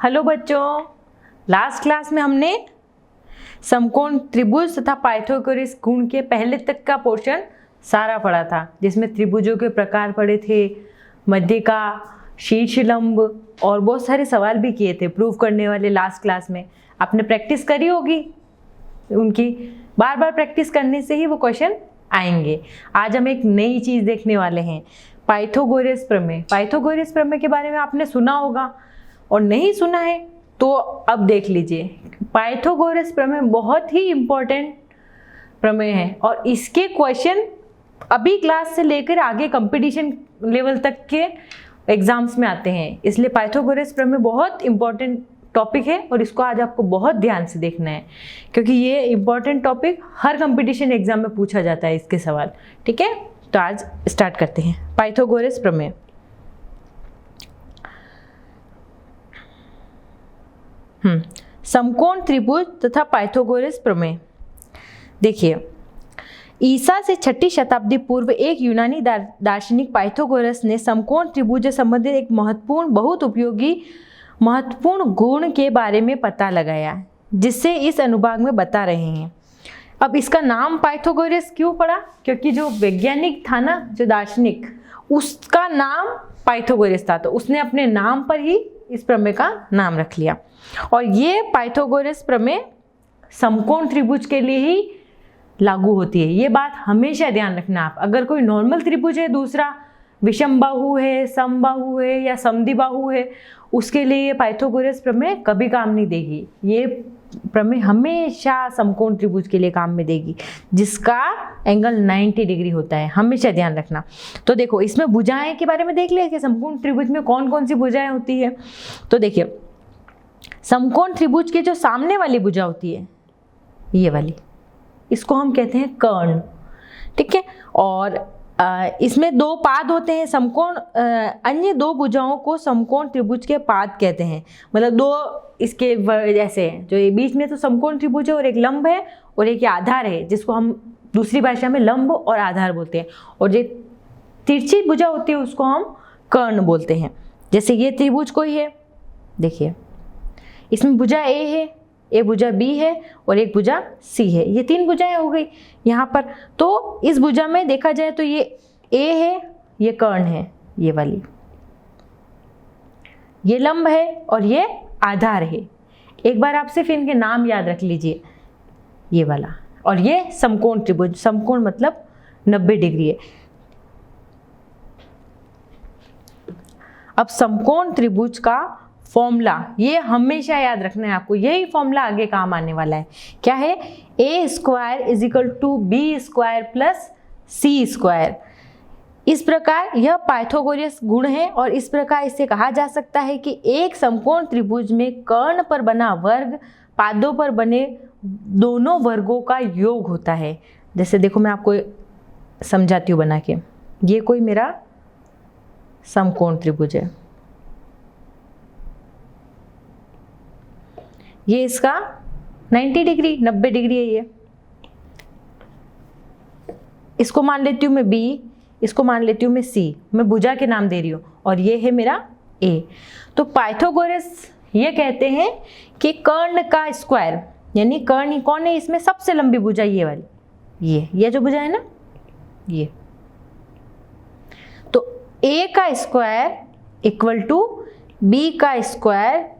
Hello बच्चों, last class में हमने समकोण त्रिभुज तथा पाइथागोरस गुण के पहले तक का पोर्शन सारा पढ़ा था, जिसमें त्रिभुजों के प्रकार पढ़े थे, मध्य का, शीर्ष लंब और बहुत सारे सवाल भी किए थे प्रूव करने वाले। लास्ट क्लास में आपने प्रैक्टिस करी होगी, उनकी बार बार प्रैक्टिस करने से ही वो क्वेश्चन आएंगे। आज हम एक नई चीज़ देखने वाले हैं, पाइथागोरस प्रमेय। पाइथागोरस प्रमेय के बारे में आपने सुना होगा और नहीं सुना है तो अब देख लीजिए। पाइथागोरस प्रमेय बहुत ही इम्पोर्टेंट प्रमेय है और इसके क्वेश्चन अभी क्लास से लेकर आगे कंपटीशन लेवल तक के एग्जाम्स में आते हैं, इसलिए पाइथागोरस प्रमेय बहुत इम्पोर्टेंट टॉपिक है और इसको आज आपको बहुत ध्यान से देखना है, क्योंकि ये इम्पोर्टेंट टॉपिक हर कंपटीशन एग्जाम में पूछा जाता है इसके सवाल। ठीक है, तो आज स्टार्ट करते हैं पाइथागोरस प्रमेय। समकोण त्रिभुज तथा पाइथागोरस प्रमेय। देखिए, ईसा से 6ठी शताब्दी पूर्व एक यूनानी दार्शनिक पाइथागोरस ने समकोण त्रिभुज से संबंधित एक बहुत उपयोगी महत्वपूर्ण गुण के बारे में पता लगाया, जिससे इस अनुभाग में बता रहे हैं। अब इसका नाम पाइथागोरस क्यों पड़ा? क्योंकि जो वैज्ञानिक था ना, जो दार्शनिक, उसका नाम पाइथागोरस था, तो उसने अपने नाम पर ही इस प्रमेय का नाम रख लिया। और ये पाइथागोरस प्रमेय समकोण त्रिभुज के लिए ही लागू होती है। ये बात हमेशा ध्यान रखना आप। अगर कोई नॉर्मल त्रिभुज है, दूसरा विषमबाहु है, समबाहु है या समद्विबाहु है, उसके लिए ये पाइथागोरस प्रमेय कभी काम नहीं देगी। ये प्रमेय हमेशा समकोण त्रिभुज के लिए काम में देगी, जिसका एंगल 90 डिग्री होता है। हमेशा ध्यान रखना। तो देखो, इसमें भुजाएं के बारे में देख लिया कि समकोण त्रिभुज में कौन कौन सी भुजाएं होती है। तो देखिए, समकोण त्रिभुज के जो सामने वाली भुजा होती है, ये वाली, इसको हम कहते हैं कर्ण। ठीक है, और इसमें दो पाद होते हैं समकोण। अन्य दो भुजाओं को समकोण त्रिभुज के पाद कहते हैं। मतलब दो इसके ऐसे हैं, जो ये बीच में तो समकोण त्रिभुज है और एक लंब है और एक आधार है, जिसको हम दूसरी भाषा में लंब और आधार बोलते हैं। और जो तिरछी भुजा होती है उसको हम कर्ण बोलते हैं। जैसे ये त्रिभुज कोई है, देखिए इसमें भुजा ए है, एक भुजा बी है और एक भुजा सी है। ये तीन भुजाएं हो गई यहाँ पर। तो इस भुजा में देखा जाए तो ये ए है, ये कर्ण है, ये वाली, ये लंब है और ये आधार है। एक बार आप सिर्फ इनके नाम याद रख लीजिए, ये वाला। और ये समकोण त्रिभुज, समकोण मतलब 90 डिग्री है। अब समकोण त्रिभुज का फॉर्मूला ये हमेशा याद रखना है आपको। यही फॉर्मूला आगे काम आने वाला है। क्या है? a² = b² + c²। इस प्रकार यह पाइथागोरस गुण है और इस प्रकार इसे कहा जा सकता है कि एक समकोण त्रिभुज में कर्ण पर बना वर्ग पादों पर बने दोनों वर्गों का योग होता है। जैसे देखो, मैं आपको समझाती हूँ बना के। ये कोई मेरा समकोण त्रिभुज है, ये इसका 90 डिग्री 90 डिग्री है। ये इसको मान लेती हूँ मैं B, इसको मान लेती हूँ मैं C। मैं भुजा के नाम दे रही हूँ और ये है मेरा A। तो पाइथागोरस ये कहते हैं कि कर्ण का स्क्वायर, यानी कर्ण कौन है इसमें? सबसे लंबी भुजा ये वाली, ये जो भुजा है ना, ये। तो A का स्क्वायर = B²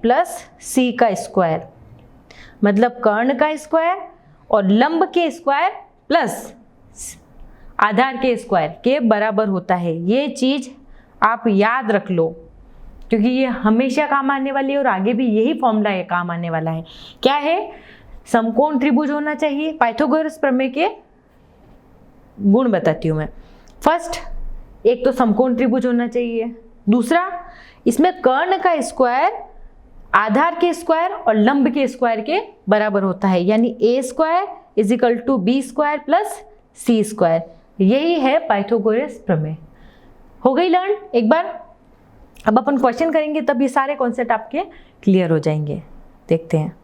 + C²। मतलब कर्ण का स्क्वायर और लंब के स्क्वायर प्लस आधार के स्क्वायर के बराबर होता है। ये चीज आप याद रख लो, क्योंकि ये हमेशा काम आने वाली है और आगे भी यही फॉर्मूला है काम आने वाला है। क्या है? समकोण त्रिभुज होना चाहिए। पाइथागोरस प्रमेय के गुण बताती हूँ मैं। फर्स्ट, एक तो समकोण त्रिभुज होना चाहिए। दूसरा, इसमें कर्ण का स्क्वायर आधार के स्क्वायर और लंब के स्क्वायर के बराबर होता है, यानी a² = b² + c²। यही है पाइथागोरस प्रमेय। हो गई लर्न एक बार। अब अपन क्वेश्चन करेंगे, तब ये सारे कॉन्सेप्ट आपके क्लियर हो जाएंगे। देखते हैं।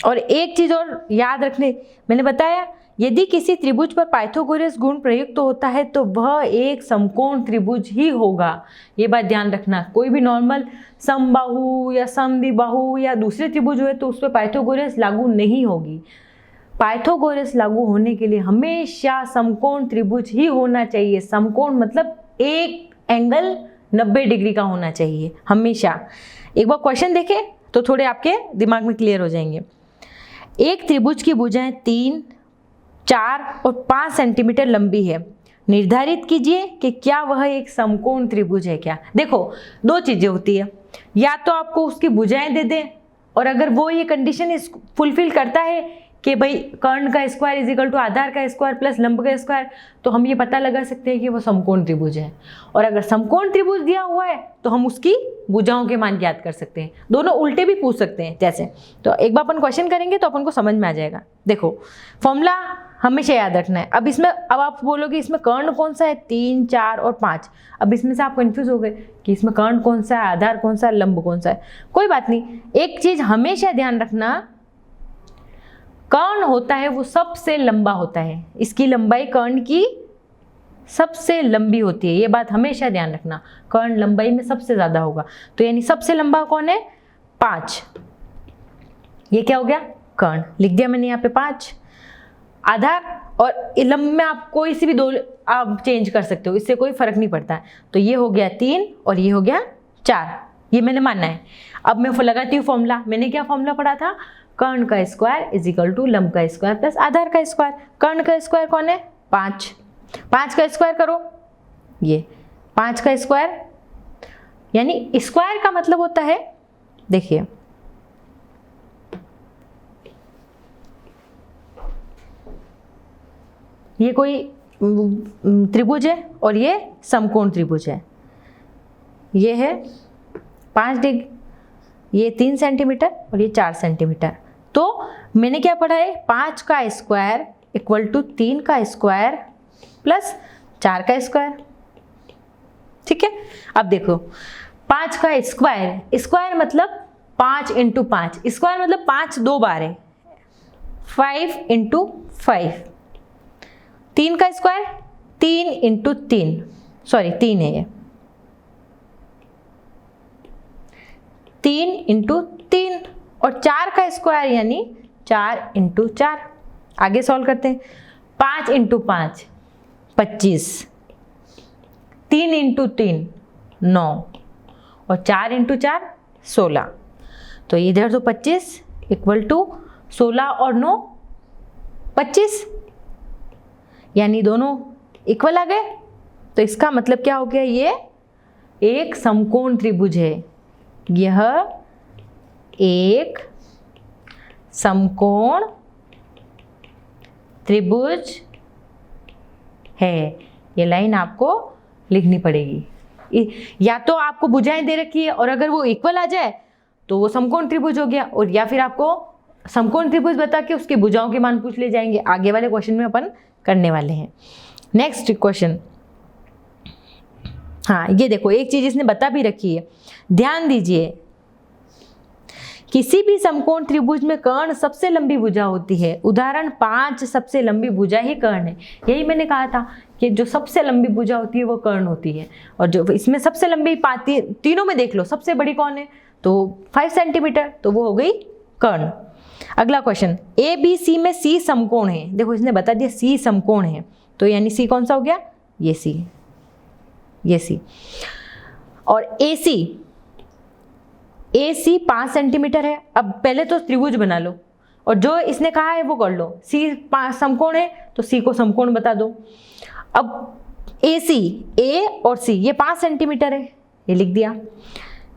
और एक चीज और याद रखने, मैंने बताया यदि किसी त्रिभुज पर पाइथागोरस गुण प्रयुक्त होता है तो वह एक समकोण त्रिभुज ही होगा। ये बात ध्यान रखना, कोई भी नॉर्मल समबाहु या समद्विबाहु या दूसरे त्रिभुज हुए तो उस पर पाइथागोरस लागू नहीं होगी। पाइथागोरस लागू होने के लिए हमेशा समकोण त्रिभुज ही होना चाहिए। समकोण मतलब एक एंगल 90 डिग्री का होना चाहिए हमेशा। एक बार क्वेश्चन देखें तो थोड़े आपके दिमाग में क्लियर हो जाएंगे। एक त्रिभुज की भुजाएं 3, 4 और 5 सेंटीमीटर लंबी है। निर्धारित कीजिए कि क्या वह एक समकोण त्रिभुज है क्या। देखो, दो चीजें होती है, या तो आपको उसकी भुजाएं दे दें और अगर वो ये कंडीशन फुलफिल करता है कि भाई कर्ण का स्क्वायर इज इक्वल टू आधार का स्क्वायर प्लस लंब का स्क्वायर, तो हम ये पता लगा सकते हैं कि वो समकोण त्रिभुज है। और अगर समकोण त्रिभुज दिया हुआ है तो हम उसकी भुजाओं के मान ज्ञात कर सकते हैं। दोनों उल्टे भी पूछ सकते हैं जैसे। तो एक बार अपन क्वेश्चन करेंगे तो अपन को समझ में आ जाएगा। देखो, फॉर्मूला हमेशा याद रखना है। अब आप बोलोगे इसमें कर्ण कौन सा है, 3, 4 और 5। अब इसमें से आप कंफ्यूज हो गए कि इसमें कर्ण कौन सा है, आधार कौन सा है, लंब कौन सा है। कोई बात नहीं, एक चीज हमेशा ध्यान रखना, कर्ण होता है वो सबसे लंबा होता है। इसकी लंबाई कर्ण की सबसे लंबी होती है, ये बात हमेशा ध्यान रखना। कर्ण लंबाई में सबसे ज्यादा होगा, तो यानी सबसे लंबा कौन है, 5। ये क्या हो गया, कर्ण। लिख दिया मैंने यहाँ पे 5। आधार और लंब में आप कोई सी भी दो आप चेंज कर सकते हो, इससे कोई फर्क नहीं पड़ता है। तो ये हो गया 3 और ये हो गया 4, ये मैंने माना है। अब मैं लगाती हूँ फॉर्मूला। मैंने क्या फॉर्मूला पढ़ा था, कर्ण का स्क्वायर इज इक्वल टू लंब का स्क्वायर प्लस आधार का स्क्वायर। कर्ण का स्क्वायर कौन है, 5। 5 का स्क्वायर करो, ये 5 का स्क्वायर, यानी स्क्वायर का मतलब होता है, देखिए ये कोई त्रिभुज है और ये समकोण त्रिभुज है। ये है 5 डिग्री, ये 3 सेंटीमीटर और ये 4 सेंटीमीटर। तो मैंने क्या पढ़ा है, 5 का स्क्वायर इक्वल टू 3 का स्क्वायर प्लस 4 का स्क्वायर। ठीक है, अब देखो 5 का स्क्वायर, स्क्वायर मतलब 5 इंटू 5, स्क्वायर मतलब 5 2 बार है, 5 इंटू 5। 3 का स्क्वायर 3 इंटू 3, सॉरी 3 है ये, 3 इंटू 3। और 4 का स्क्वायर यानी 4 इंटू 4। आगे सॉल्व करते हैं। 5 इंटू 5 25, 3 इंटू 3 9 और 4 इंटू 4 16। तो इधर तो 25 इक्वल टू 16 और 9 25, यानी दोनों इक्वल आ गए। तो इसका मतलब क्या हो गया, ये एक समकोण त्रिभुज है। यह एक समकोण त्रिभुज है। ये लाइन आपको लिखनी पड़ेगी। या तो आपको भुजाएं दे रखी है और अगर वो इक्वल आ जाए तो वो समकोण त्रिभुज हो गया, और या फिर आपको समकोण त्रिभुज बता के उसके भुजाओं के मान पूछ ले जाएंगे। आगे वाले क्वेश्चन में अपन करने वाले हैं। नेक्स्ट क्वेश्चन, हाँ ये देखो, एक चीज इसने बता भी रखी है, ध्यान दीजिए। किसी भी समकोण त्रिभुज में कर्ण सबसे लंबी भुजा होती है। उदाहरण 5 सबसे लंबी भुजा ही कर्ण है। यही मैंने कहा था कि जो सबसे लंबी भुजा होती है वो कर्ण होती है। और जो इसमें सबसे लंबी पाती, तीनों में देख लो सबसे बड़ी कौन है, तो 5 सेंटीमीटर, तो वो हो गई कर्ण। अगला क्वेश्चन, ए बी सी में सी समकोण है। देखो इसने बता दिया सी समकोण है, तो यानी सी कौन सा हो गया, ये सी, ये सी। और ए सी 5 सेंटीमीटर है। अब पहले तो त्रिभुज बना लो और जो इसने कहा है वो कर लो। सी समकोण है तो सी को समकोण बता दो। अब ए सी, ए और सी ये 5 सेंटीमीटर है, ये लिख दिया।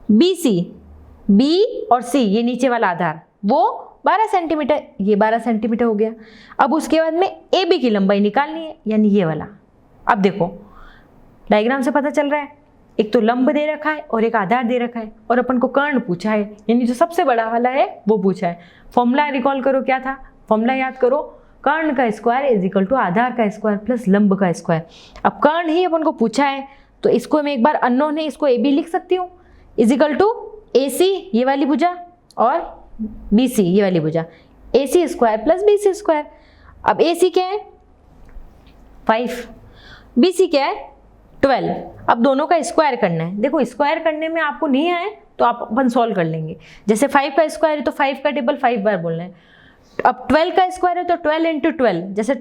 बी सी, बी और सी ये नीचे वाला आधार, वो 12 सेंटीमीटर, ये 12 सेंटीमीटर हो गया। अब उसके बाद में ए बी की लंबाई निकालनी है, यानी ये वाला। अब देखो डायग्राम से पता चल रहा है, एक तो लंब दे रखा है और एक आधार दे रखा है, और अपन को कर्ण पूछा है, यानी जो सबसे बड़ा वाला है वो पूछा है। फॉर्मूला रिकॉल करो, क्या था फॉर्मूला, याद करो, कर्ण का स्क्वायर इज इक्वल टू आधार का स्क्वायर प्लस लंब का स्क्वायर। अब कर्ण ही अपन को पूछा है तो इसको मैं एक बार अननोन है, इसको ए बी लिख सकती हूँ, is equal to A C ये वाली भुजा और बी सी ये वाली भुजा, A C square plus B C square. अब AC क्या है 5, BC क्या है 12। अब दोनों का स्क्वायर करना है। देखो स्क्वायर करने में आपको नहीं आए तो आप अपन सॉल्व कर लेंगे। जैसे 5 का स्क्वायर है तो 5 का टेबल 5 बार बोलना है। अब 12 का स्क्वायर है तो 12 इंटू 12, जैसे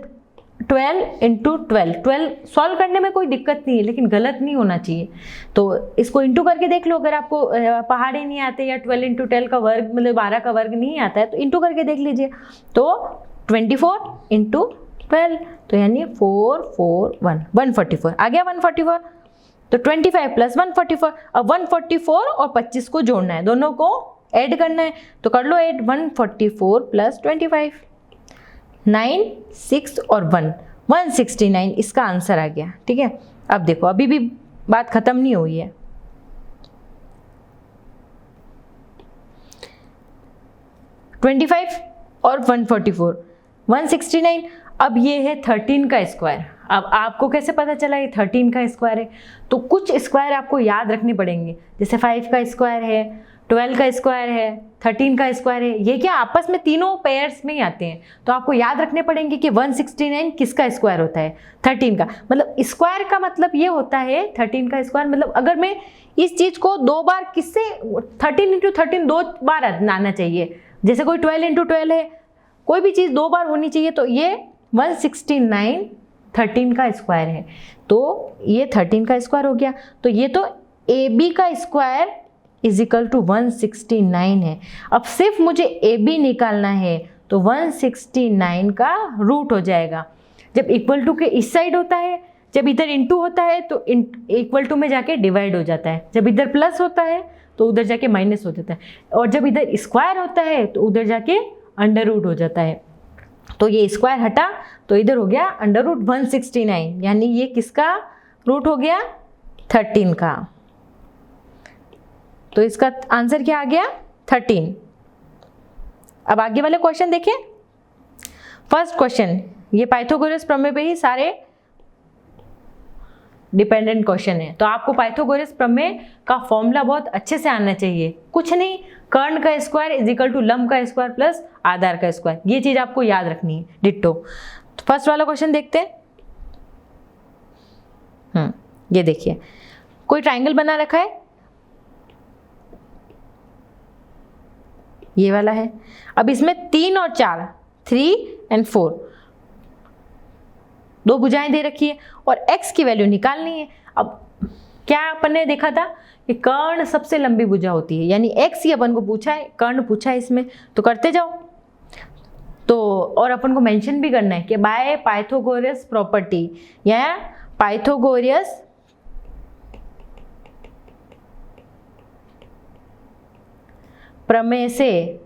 12 इंटू 12 सॉल्व करने में कोई दिक्कत नहीं है, लेकिन गलत नहीं होना चाहिए। तो इसको इंटू करके देख लो, अगर आपको पहाड़े नहीं आते या 12 इंटू 12 का वर्ग मतलब 12 का वर्ग नहीं आता है तो इंटू करके देख लीजिए। तो 24 इंटू 12 तो यानी 441 144 आ गया 144। तो 25 प्लस 144, अब 144 और 25 को जोड़ना है, दोनों को ऐड करना है। तो कर लो ऐड, 144 प्लस 25 9 6 और 1 169 इसका आंसर आ गया। ठीक है, अब देखो अभी भी बात खत्म नहीं हुई है। और 144 169। अब ये है 13 का स्क्वायर। अब आपको कैसे पता चला ये 13 का स्क्वायर है? तो कुछ स्क्वायर आपको याद रखने पड़ेंगे, जैसे 5 का स्क्वायर है, 12 का स्क्वायर है, 13 का स्क्वायर है। ये क्या आपस में तीनों पेयर्स में ही आते हैं, तो आपको याद रखने पड़ेंगे कि 169 किसका स्क्वायर होता है 13 का। मतलब स्क्वायर का मतलब ये होता है 13 का स्क्वायर मतलब अगर मैं इस चीज़ को दो बार किससे 13 इंटू 13 दो बार आना चाहिए। जैसे कोई 12 इंटू 12 है, कोई भी चीज़ दो बार होनी चाहिए। तो ये 169 13 का स्क्वायर है, तो ये 13 का स्क्वायर हो गया। तो ये तो AB का स्क्वायर इज इक्वल टू 169 है। अब सिर्फ मुझे AB निकालना है, तो 169 का रूट हो जाएगा। जब इक्वल टू के इस साइड होता है, जब इधर इंटू होता है तो इक्वल टू में जाके डिवाइड हो जाता है, जब इधर प्लस होता है तो उधर जाके माइनस हो जाता है, और जब इधर स्क्वायर होता है तो उधर जाके अंडर रूट हो जाता है। तो ये स्क्वायर हटा तो इधर हो गया अंडर रूट 169, यानी ये किसका रूट हो गया 13 का। तो इसका आंसर क्या आ गया 13। अब आगे वाले क्वेश्चन देखें। फर्स्ट क्वेश्चन, ये पाइथागोरस प्रमेय पे ही सारे डिपेंडेंट क्वेश्चन है, तो आपको पाइथागोरस प्रमेय का फॉर्मूला बहुत अच्छे से आना चाहिए। कुछ नहीं, कर्ण का स्क्वायर इज इक्वल टू लंब का स्क्वायर प्लस आधार का स्क्वायर, ये चीज आपको याद रखनी है डिट्टो। तो फर्स्ट वाला क्वेश्चन देखते हैं। ये देखिए कोई ट्राइंगल बना रखा है, ये वाला है। अब इसमें 3 और 4 3 और 4 दो भुजाएं दे रखी है और x की वैल्यू निकालनी है। अब क्या अपन ने देखा था कि कर्ण सबसे लंबी भुजा होती है, यानी x ही अपन को पूछा है, कर्ण पूछा है इसमें, तो करते जाओ। तो और अपन को मेंशन भी करना है कि बाय पाइथागोरस प्रॉपर्टी या पाइथागोरस प्रमेय से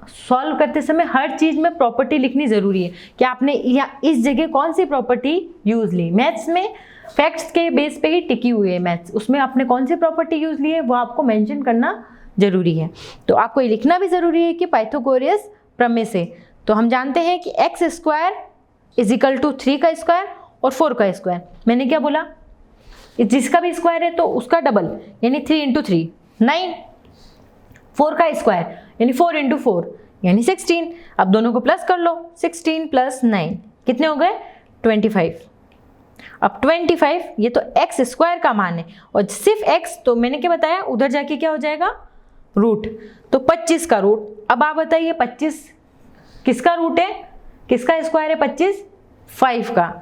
सॉल्व करते समय हर चीज में प्रॉपर्टी लिखनी जरूरी है कि आपने इस जगह कौन सी प्रॉपर्टी यूज ली। मैथ्स में फैक्ट्स के बेस पे ही टिकी हुई है मैथ्स, उसमें आपने कौन सी प्रॉपर्टी यूज ली है वो आपको मेंशन करना जरूरी है। तो आपको ये लिखना भी जरूरी है कि पाइथागोरस प्रमेय से। तो हम जानते हैं कि x square is equal to 3 का स्क्वायर और 4 का स्क्वायर। मैंने क्या बोला, जिसका भी स्क्वायर है तो उसका डबल, यानी 3 इंटू 3 9, 4 का स्क्वायर यानी 4 इंटू 4 यानी 16। अब दोनों को प्लस कर लो, 16 प्लस 9 कितने हो गए 25। अब 25 ये तो एक्स स्क्वायर का मान है, और सिर्फ एक्स तो मैंने क्या बताया उधर जाके क्या हो जाएगा रूट, तो 25 का रूट। अब आप बताइए 25 किसका रूट है, किसका स्क्वायर है 25 5 का।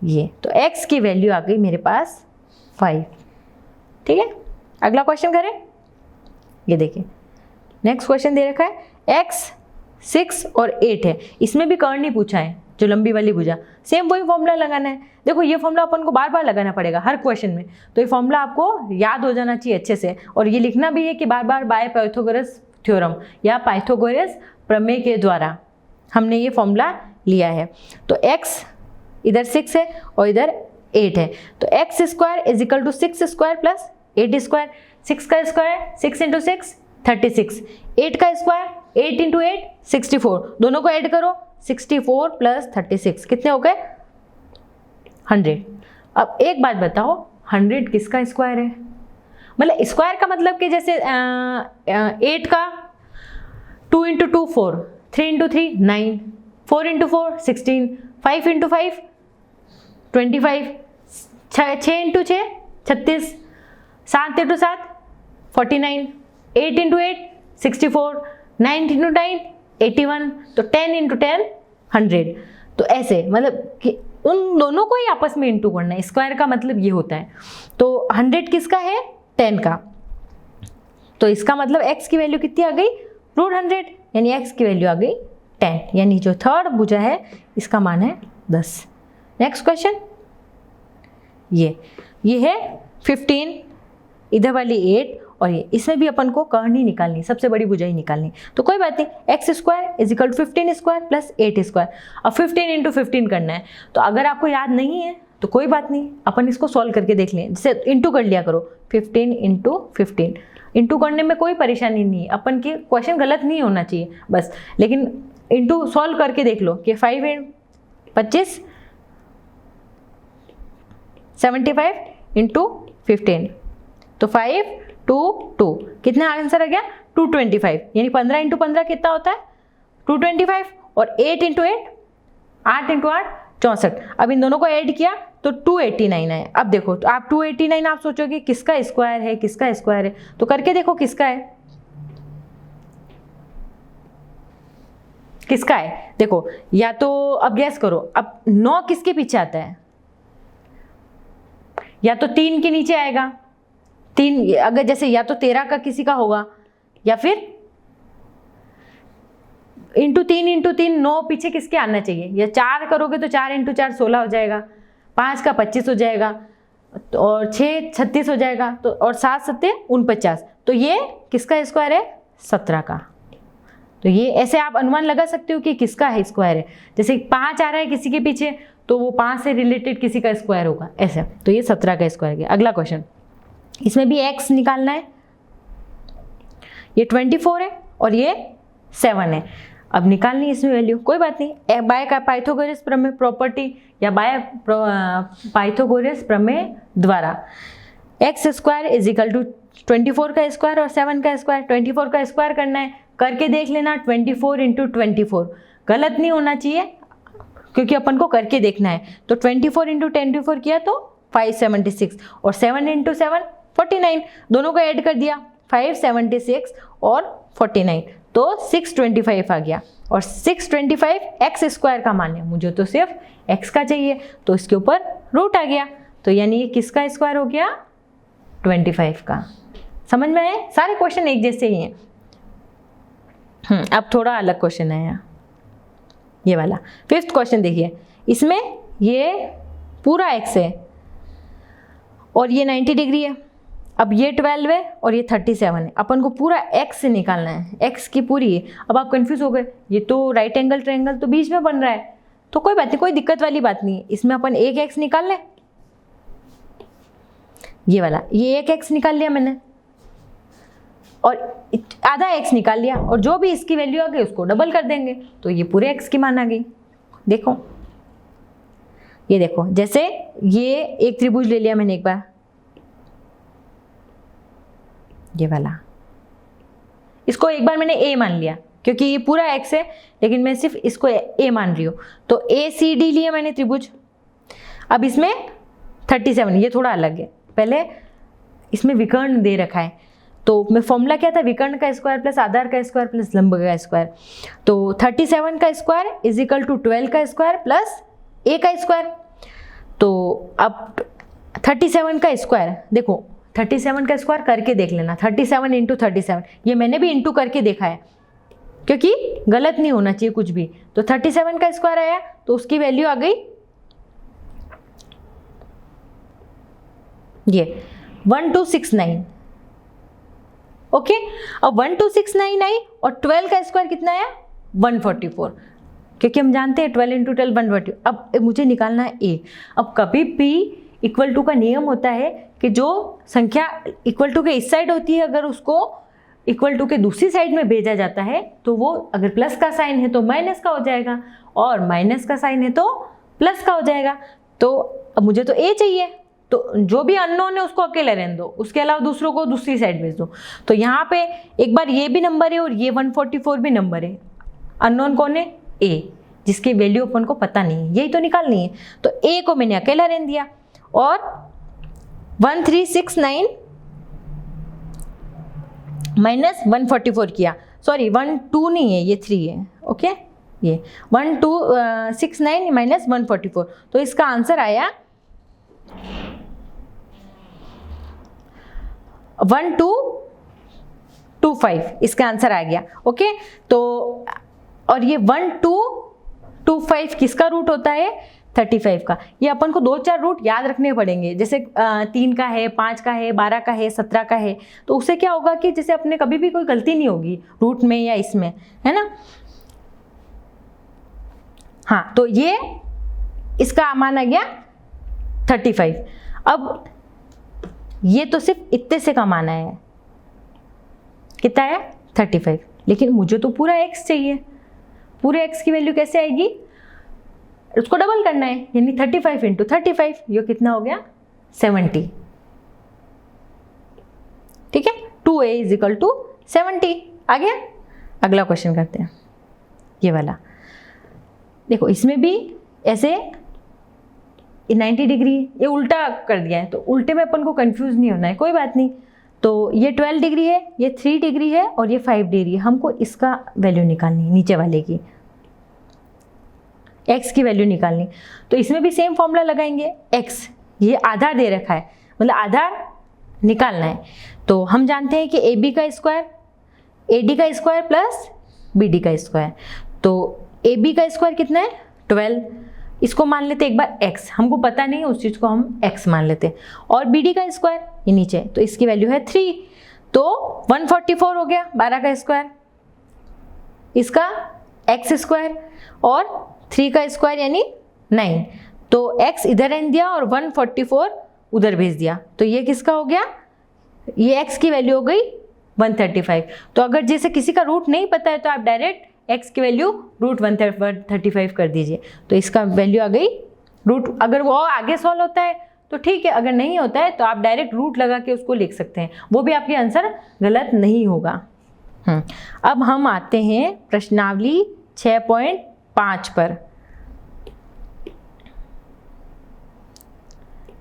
ये तो x की वैल्यू आ गई मेरे पास 5। ठीक है, अगला क्वेश्चन करें। ये देखिए नेक्स्ट क्वेश्चन दे रखा है x 6 और 8 है, इसमें भी कर्ण नहीं पूछा है जो लंबी वाली भुजा, सेम वही फॉर्मूला लगाना है। देखो ये फॉर्मूला अपन को बार बार लगाना पड़ेगा हर क्वेश्चन में, तो ये फॉर्मूला आपको याद हो जाना चाहिए अच्छे से, और ये लिखना भी है कि बार बार बाय पाइथागोरस थ्योरम या पाइथागोरस प्रमेय के द्वारा हमने ये फॉर्मूला लिया है। तो x इधर 6 है और इधर 8 है, तो x square is equal to 6 square plus 8 square. 6 का स्क्वायर 6 इंटू 6 36, 8 का स्क्वायर 8 इंटू 8 64, दोनों को ऐड करो 64 प्लस 36 कितने हो गए 100। अब एक बात बताओ 100 किसका स्क्वायर है, मतलब स्क्वायर का मतलब कि जैसे 8 का 2 into 2 4, 3 into 3 9, 4 into 4 16, 5 into 5 25, 6 into 6 36, 7 into 7 49, 8 into 8 64, 9 into 9 81, तो 10 इंटू 10 100। तो ऐसे मतलब कि उन दोनों को ही आपस में इंटू करना है, स्क्वायर का मतलब ये होता है। तो 100 किसका है? 10 का। तो इसका मतलब x की वैल्यू कितनी आ गई? √100, यानी x की वैल्यू आ गई 10, यानी जो थर्ड भुजा है इसका मान है 10। नेक्स्ट क्वेश्चन, ये है 15, इधर वाली 8 और ये, इसमें भी अपन को करनी निकालनी, सबसे बड़ी भुजा ही निकालनी। तो कोई बात नहीं, x square is equal to 15 square plus 8 square. अब 15 इंटू 15 करना है, तो अगर आपको याद नहीं है तो कोई बात नहीं, अपन इसको सॉल्व करके देख लें, जैसे इंटू कर लिया करो। 15 इंटू 15, इंटू करने में कोई परेशानी नहीं है, अपन के क्वेश्चन गलत नहीं होना चाहिए बस, लेकिन इंटू सॉल्व करके देख लो कि 5 25 75 इंटू 15, तो 5 2 2, कितना आंसर आ गया? 225, यानी 15 इंटू 15 कितना होता है? 225, और 8 इंटू 8 8 इंटू 8 64। अब इन दोनों को ऐड किया तो 289 है। अब देखो, तो आप 289 आप सोचोगे किसका स्क्वायर है, किसका स्क्वायर है, तो करके देखो किसका है, किसका है। देखो, या तो अब गैस करो, अब 9 किसके पीछे आता है? या तो 3 के नीचे आएगा, 3 अगर जैसे या तो 13 का किसी का होगा, या फिर इंटू 3 9 पीछे किसके आना चाहिए, या 4 करोगे तो 4 इंटू 4 16 हो जाएगा, 5 का 25 हो जाएगा, और 6 36 हो जाएगा, तो और 7 7 49, तो ये किसका स्क्वायर है? 17 का। तो ये ऐसे आप अनुमान लगा सकते हो कि किसका है स्क्वायर है। जैसे 5 आ रहा है किसी के पीछे, तो वो 5 से रिलेटेड किसी का स्क्वायर होगा, ऐसे। तो ये 17 का स्क्वायर गया। अगला क्वेश्चन, इसमें भी x निकालना है। ये 24 है और ये 7 है। अब निकालनी इसमें वैल्यू, कोई बात नहीं, बाय का पाइथागोरस प्रमेय प्रॉपर्टी या बाय पाइथागोरस प्रमेय द्वारा x square is equal to 24 का स्क्वायर और 7 का स्क्वायर। 24 का स्क्वायर करना है, करके देख लेना। 24 इंटू 24 गलत नहीं होना चाहिए, क्योंकि अपन को करके देखना है। तो 24 इंटू 24 किया तो 576, और 7 इंटू 7 49, दोनों को ऐड कर दिया, 576 और 49, तो 625 आ गया। और 625 एक्स स्क्वायर का मान है, मुझे तो सिर्फ एक्स का चाहिए, तो इसके ऊपर रूट आ गया। तो यानी ये किसका स्क्वायर हो गया? 25 का। समझ में आए? सारे क्वेश्चन एक जैसे ही हैं। अब थोड़ा अलग क्वेश्चन है यहाँ, ये वाला 5th क्वेश्चन देखिए। इसमें ये पूरा एक्स है और ये 90 डिग्री है। अब ये 12 है और ये 37 है। अपन को पूरा एक्स से निकालना है, एक्स की पूरी है। अब आप कंफ्यूज हो गए, ये तो राइट एंगल ट्रायंगल तो बीच में बन रहा है, तो कोई बात नहीं, कोई दिक्कत वाली बात नहीं है। इसमें अपन एक एक्स निकाल लें, ये वाला, ये एक एक्स निकाल लिया मैंने और आधा एक्स निकाल लिया, और जो भी इसकी वैल्यू आ गई उसको डबल कर देंगे, तो ये पूरे एक्स की मान आ गई। देखो, ये देखो, जैसे ये एक त्रिभुज ले लिया मैंने एक बार, ये वाला, इसको एक बार मैंने ए मान लिया क्योंकि ये पूरा एक्स है, लेकिन मैं सिर्फ इसको ए मान रही हूँ। तो ए सी डी लिया मैंने त्रिभुज। अब इसमें 37, ये थोड़ा अलग है, पहले इसमें विकर्ण दे रखा है। तो मैं फॉर्मूला क्या था? विकर्ण का स्क्वायर प्लस आधार का स्क्वायर प्लस लंब का स्क्वायर। तो 37 का स्क्वायर इज इक्वल टू 12 का स्क्वायर प्लस ए का स्क्वायर। तो अब 37 का स्क्वायर, देखो 37 का स्क्वायर करके देख लेना, 37 इंटू 37, ये मैंने भी इंटू करके देखा है क्योंकि गलत नहीं होना चाहिए कुछ भी। तो 37 का स्क्वायर आया तो उसकी वैल्यू आ गई ये 1269। ओके, अब 1269 आई और 12 का स्क्वायर कितना आया? 144, क्योंकि हम जानते हैं 12 इंटू 12 140। अब मुझे निकालना है ए। अब कभी भी इक्वल टू का नियम होता है कि जो संख्या इक्वल टू के इस साइड होती है, अगर उसको इक्वल टू के दूसरी साइड में भेजा जाता है तो वो अगर प्लस का साइन है तो माइनस का हो जाएगा, और माइनस का साइन है तो प्लस का हो जाएगा। तो अब मुझे तो ए चाहिए, तो जो भी अननोन है उसको अकेले रहने दो, उसके अलावा दूसरों को दूसरी साइड भेज दो। तो यहाँ पे एक बार ये भी नंबर है और ये 144 भी नंबर है, अननोन कौन है? ए, जिसकी वैल्यू अपन को पता नहीं है, यही तो निकालनी है। तो ए को मैंने अकेला रहने दिया और 1369 माइनस 144 किया, सॉरी 12 नहीं है, ये 3 है, ओके। ये 1269 माइनस 144, तो इसका आंसर आया 1225, इसका आंसर आ गया, ओके। तो और ये 1225 किसका रूट होता है? 35 का। ये अपन को 2-4 रूट याद रखने पड़ेंगे, जैसे 3 का है, 5 का है, 12 का है, 17 का है। तो उससे क्या होगा कि जैसे अपने कभी भी कोई गलती नहीं होगी रूट में या इसमें, है ना। हाँ, तो ये इसका मान आ गया 35। अब ये तो सिर्फ इतने से कम आना है, कितना है? 35। लेकिन मुझे तो पूरा x चाहिए। पूरे x की वैल्यू कैसे आएगी? उसको डबल करना है, यानी 35 इंटू 35, ये कितना हो गया? 70। ठीक है, 2a इज इक्वल टू 70 आ गया। अगला क्वेश्चन करते हैं, ये वाला देखो। इसमें भी ऐसे 90 डिग्री, ये उल्टा कर दिया है, तो उल्टे में अपन को कंफ्यूज नहीं होना है, कोई बात नहीं। तो ये 12 डिग्री है, ये 3 डिग्री है और ये 5 डिग्री है। हमको इसका वैल्यू निकालनी है, नीचे वाले की x की वैल्यू निकालनी। तो इसमें भी सेम फॉर्मूला लगाएंगे। x ये आधार दे रखा है, मतलब आधार निकालना है। तो हम जानते हैं कि AB का स्क्वायर AD का स्क्वायर प्लस BD का स्क्वायर। तो AB का स्क्वायर कितना है? 12। इसको मान लेते एक बार x, हमको पता नहीं है उस चीज़ को हम x मान लेते। और BD का स्क्वायर ये नीचे, तो इसकी वैल्यू है 3, तो 144 हो गया 12 का स्क्वायर, इसका x स्क्वायर और 3 का स्क्वायर यानी 9। तो x इधर रख दिया और 144 उधर भेज दिया, तो ये किसका हो गया? ये x की वैल्यू हो गई 135। तो अगर जैसे किसी का रूट नहीं पता है तो आप डायरेक्ट x की वैल्यू रूट 135 कर दीजिए, तो इसका वैल्यू आ गई रूट। अगर वो आगे सॉल्व होता है तो ठीक है, अगर नहीं होता है तो आप डायरेक्ट रूट लगा के उसको लिख सकते हैं, वो भी आपके आंसर गलत नहीं होगा। अब हम आते हैं प्रश्नावली 6.5 पर।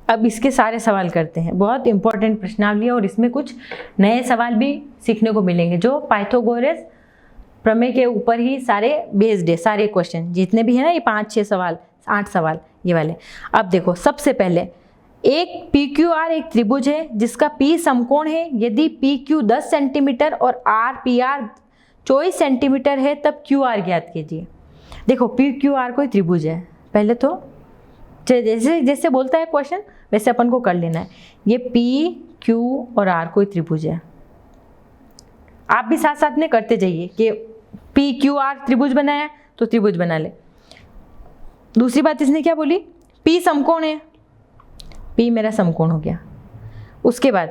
अब इसके सारे सवाल करते हैं, बहुत इंपॉर्टेंट प्रश्नावली है और इसमें कुछ नए सवाल भी सीखने को मिलेंगे जो पाइथागोरस प्रमेय के ऊपर ही सारे बेस्ड है। सारे क्वेश्चन जितने भी है ना, ये 5-6 सवाल 8 सवाल ये वाले। अब देखो, सबसे पहले एक PQR एक त्रिभुज है जिसका P समकोण है। यदि PQ 10 सेंटीमीटर और PR 24 सेंटीमीटर है तब QR ज्ञात कीजिए। देखो PQR कोई त्रिभुज है, पहले तो जैसे जैसे बोलता है क्वेश्चन वैसे अपन को कर लेना है। ये PQ और R कोई त्रिभुज है, आप भी साथ साथ में करते जाइए कि PQR त्रिभुज बनाया तो त्रिभुज बना ले। दूसरी बात इसने क्या बोली? P समकोण है, P मेरा समकोण हो गया। उसके बाद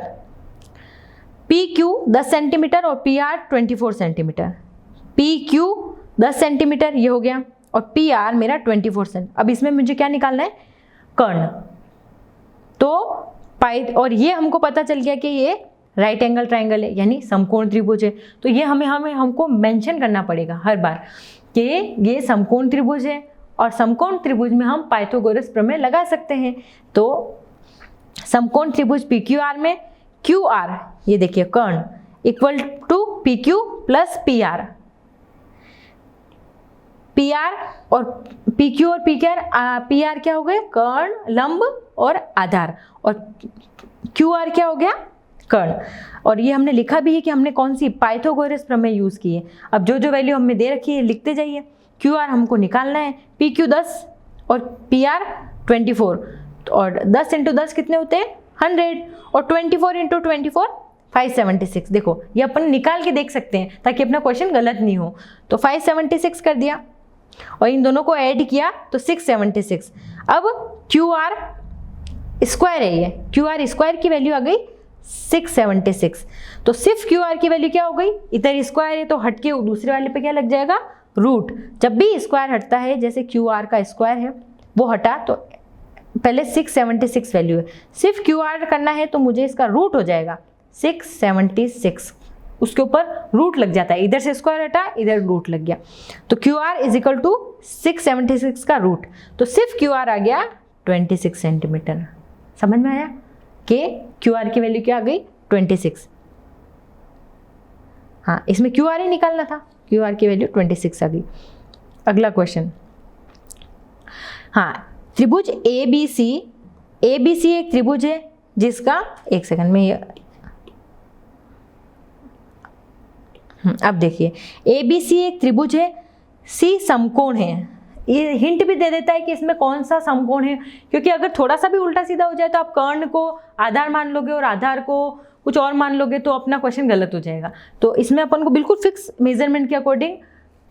PQ 10 सेंटीमीटर और PR 24 सेंटीमीटर। PQ 10 सेंटीमीटर ये हो गया और PR मेरा 24 सेंटीमीटर। अब इसमें मुझे क्या निकालना है? कर्ण। तो पाई, और ये हमको पता चल गया कि ये राइट एंगल ट्राइंगल है, यानी समकोण त्रिभुज है। तो ये हमको मेंशन करना पड़ेगा हर बार कि ये समकोण त्रिभुज है और समकोण त्रिभुज में हम पाइथागोरस प्रमेय लगा सकते हैं। तो समकोण त्रिभुज PQR में QR, ये देखिए कर्ण equal to PQ plus PR। PR और PQ और PR क्या हो गए? कर्ण, लंब और आधार। और QR क्या हो गया? कर्ण। और ये हमने लिखा भी है कि हमने कौन सी पाइथागोरस प्रमेय यूज की है। अब जो जो वैल्यू हमें दे रखी है लिखते जाइए। QR हमको निकालना है, PQ 10 और PR 24। और 10 इंटू 10 कितने होते हैं? 100। और 24 इंटू 24 576। देखो ये अपन निकाल के देख सकते हैं ताकि अपना क्वेश्चन गलत नहीं हो। तो 576 कर दिया और इन दोनों को ऐड किया तो 676। अब QR स्क्वायर है, ये QR स्क्वायर की वैल्यू आ गई 676। तो सिर्फ QR की वैल्यू क्या हो गई? इधर स्क्वायर है तो हटके दूसरे वाले पे क्या लग जाएगा? रूट। जब भी स्क्वायर हटता है, जैसे QR का स्क्वायर है वो हटा तो पहले 676 वैल्यू है, सिर्फ QR करना है तो मुझे इसका रूट हो जाएगा 676। उसके ऊपर रूट लग जाता है, इधर से स्क्वायर हटा इधर रूट लग गया, तो Q R is equal to 676 का रूट, तो सिर्फ क्यू आर आ गया 26 सेंटीमीटर। समझ में आया कि क्यू आर की वैल्यू क्या आ गई 26। हाँ, इसमें क्यू आर ही निकालना था, क्यू आर की वैल्यू 26 आ गई। अगला क्वेश्चन, हाँ, त्रिभुज ए बी सी एक त्रिभुज है जिसका, एक सेकंड में ये, अब देखिए ए बी सी एक त्रिभुज है, सी समकोण है। ये हिंट भी दे देता है कि इसमें कौन सा समकोण है, क्योंकि अगर थोड़ा सा भी उल्टा सीधा हो जाए तो आप कर्ण को आधार मान लोगे और आधार को कुछ और मान लोगे तो अपना क्वेश्चन गलत हो जाएगा। तो इसमें अपन को बिल्कुल फिक्स मेजरमेंट के अकॉर्डिंग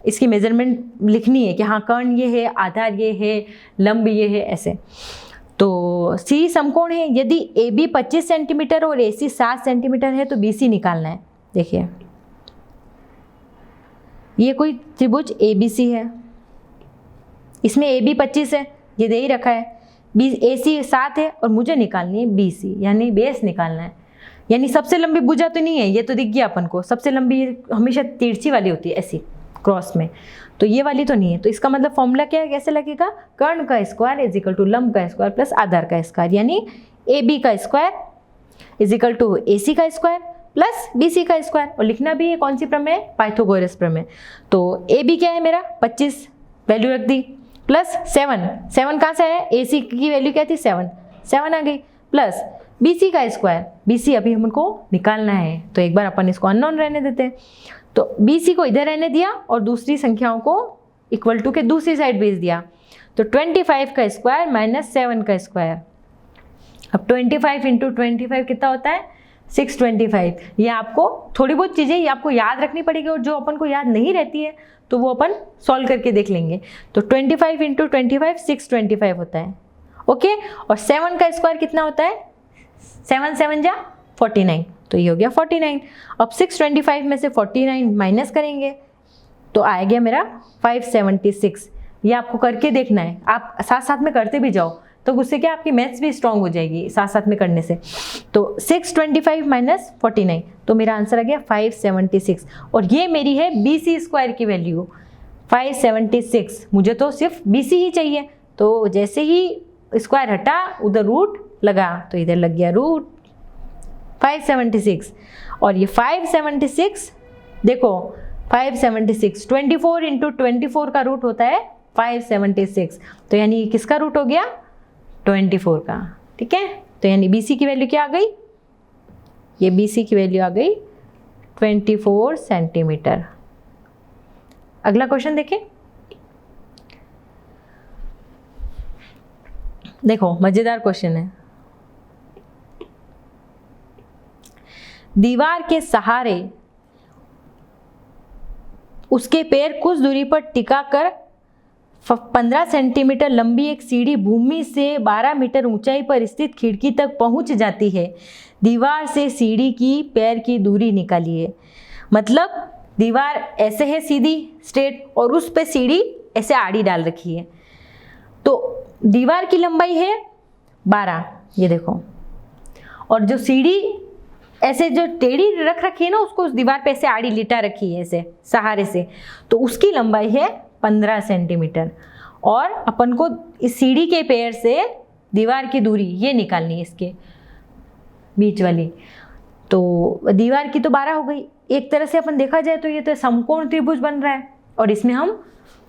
इसकी मेजरमेंट लिखनी है कि हाँ कर्ण ये है, आधार ये है, लंब ये है, ऐसे। तो सी समकोण है, यदि ए बी 25 सेंटीमीटर और ए सी 7 सेंटीमीटर है तो बी सी निकालना है। देखिए ये कोई त्रिभुज ए बी सी है, इसमें ए बी 25 है, ये दे ही रखा है, बी ए सी 7 है और मुझे निकालनी है बी सी, यानी बेस निकालना है। यानी सबसे लंबी भुजा तो नहीं है, ये तो दिख गया अपन को, सबसे लंबी हमेशा तिरछी वाली होती है ऐसी क्रॉस में, तो ये वाली तो नहीं है। तो इसका मतलब फॉर्मूला क्या है, कैसे लगेगा, कर्ण का स्क्वायर इज इक्वल टू लंब का स्क्वायर प्लस आधार का स्क्वायर, यानी ए बी का square is equal to A सी का स्क्वायर प्लस बी सी का स्क्वायर। और लिखना भी है कौन सी प्रमेय, पाइथागोरस प्रमेय। तो ए बी क्या है मेरा 25, वैल्यू रख दी, प्लस 7 कहाँ से आया, ए सी की वैल्यू क्या थी 7 आ गई, प्लस बी सी का स्क्वायर, बी सी अभी हमको निकालना है, तो एक बार अपन इसको अननोन रहने देते हैं। तो बी सी को इधर रहने दिया और दूसरी संख्याओं को इक्वल टू के दूसरी साइड भेज दिया, तो 25 का स्क्वायर माइनस 7 का स्क्वायर। अब 25 इंटू 25 कितना होता है 625। ये आपको थोड़ी बहुत चीज़ें ये आपको याद रखनी पड़ेगी, और जो अपन को याद नहीं रहती है तो वो अपन सॉल्व करके देख लेंगे। तो 25 इंटू 25 625 होता है, ओके। और 7 का स्क्वायर कितना होता है, 7 7 जा 49, तो ये हो गया 49। अब 625 में से 49 माइनस करेंगे तो आ गया मेरा 576। ये आपको करके देखना है, आप साथ साथ में करते भी जाओ तो उससे क्या आपकी मैथ्स भी स्ट्रांग हो जाएगी साथ साथ में करने से। तो 625 माइनस 49, तो मेरा आंसर आ गया 576, और ये मेरी है बी सी स्क्वायर की वैल्यू 576। मुझे तो सिर्फ बी सी ही चाहिए, तो जैसे ही स्क्वायर हटा उधर रूट लगा तो इधर लग गया रूट 576। और ये 576 देखो 576 24 इंटू 24 का रूट होता है 576, तो यानी ये किसका रूट हो गया 24 का, ठीक है। तो यानी बी सी की वैल्यू क्या आ गई, ये बी सी की वैल्यू आ गई 24 सेंटीमीटर। अगला क्वेश्चन देखें, देखो मजेदार क्वेश्चन है। दीवार के सहारे उसके पैर कुछ दूरी पर टिका कर 15 सेंटीमीटर लंबी एक सीढ़ी भूमि से 12 मीटर ऊंचाई पर स्थित खिड़की तक पहुंच जाती है। दीवार से सीढ़ी की पैर की दूरी निकालिए। मतलब दीवार ऐसे है सीधी स्ट्रेट, और उस पे सीढ़ी ऐसे आड़ी डाल रखी है, तो दीवार की लंबाई है 12, ये देखो, और जो सीढ़ी ऐसे जो टेढ़ी रख रखी है ना, उसको उस दीवार पे ऐसे आड़ी लिटा रखी है ऐसे सहारे से, तो उसकी लंबाई है 15 सेंटीमीटर। और अपन को इस सीढ़ी के पैर से दीवार की दूरी ये निकालनी है, इसके बीच वाली। तो दीवार की तो 12 हो गई। एक तरह से अपन देखा जाए तो ये तो समकोण त्रिभुज बन रहा है, और इसमें हम